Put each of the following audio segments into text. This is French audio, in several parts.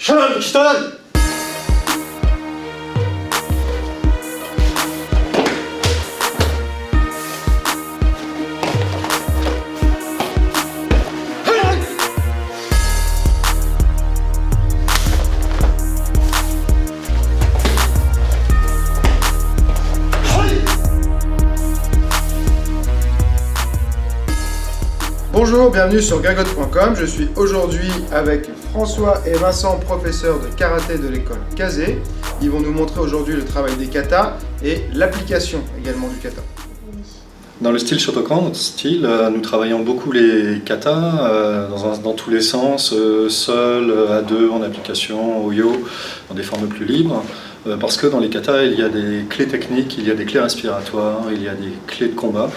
Shodan, Shodan. Bonjour, bienvenue sur gagote.com. Je suis aujourd'hui avec François et Vincent, professeurs de karaté de l'école Kazé. Ils vont nous montrer aujourd'hui le travail des katas et l'application également du kata. Dans le style Shotokan, notre style, nous travaillons beaucoup les katas dans tous les sens, seul, à deux, en application, au yo, dans des formes plus libres. Parce que dans les katas, il y a des clés techniques, il y a des clés respiratoires, il y a des clés de combat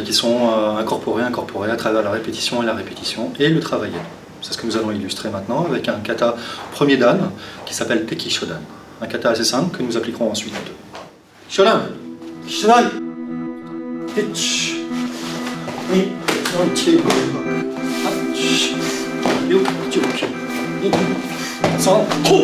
qui sont incorporées à travers la répétition et le travailler. C'est ce que nous allons illustrer maintenant avec un kata premier dan qui s'appelle Teki Shodan. Un kata assez simple que nous appliquerons ensuite. Shodan, Shodan. Hitch. Ni, entier. Hatch. Yo, tchuk. Ni, san, ho.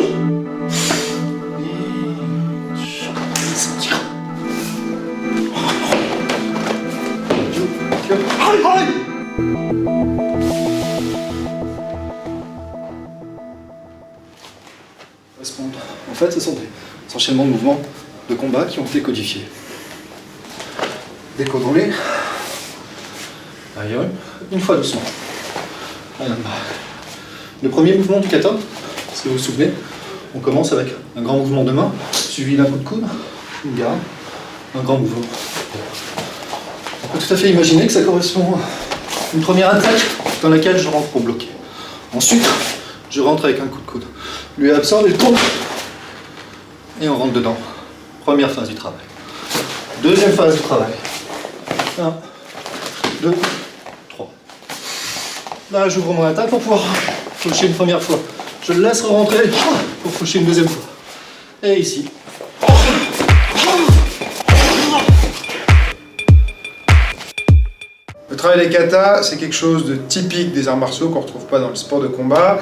En fait, ce sont des enchaînements de mouvements de combat qui ont été codifiés. Décodons-les. Une fois doucement. Le premier mouvement du kata, si vous vous souvenez, on commence avec un grand mouvement de main, suivi d'un coup de coude, une garde, un grand mouvement. On peut tout à fait imaginer que ça correspond à une première attaque dans laquelle je rentre pour bloquer. Ensuite, je rentre avec un coup de coude. Lui absorbe, il tombe. Et on rentre dedans. Première phase du travail. Deuxième phase du travail. 1, 2, 3. Là, j'ouvre mon attaque pour pouvoir faucher une première fois. Je le laisse rentrer pour faucher une deuxième fois. Et ici. Le travail des katas, c'est quelque chose de typique des arts martiaux qu'on ne retrouve pas dans le sport de combat.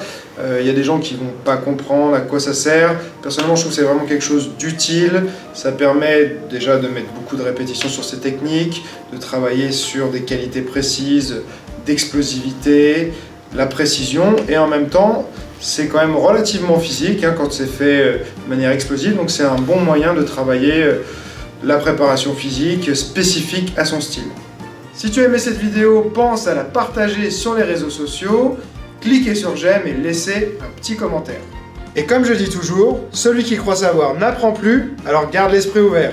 Il y a des gens qui ne vont pas comprendre à quoi ça sert. Personnellement, je trouve que c'est vraiment quelque chose d'utile. Ça permet déjà de mettre beaucoup de répétitions sur ces techniques, de travailler sur des qualités précises, d'explosivité, la précision, et en même temps, c'est quand même relativement physique quand c'est fait de manière explosive. Donc c'est un bon moyen de travailler la préparation physique spécifique à son style. Si tu as aimé cette vidéo, pense à la partager sur les réseaux sociaux, cliquez sur j'aime et laissez un petit commentaire. Et comme je dis toujours, celui qui croit savoir n'apprend plus, alors garde l'esprit ouvert.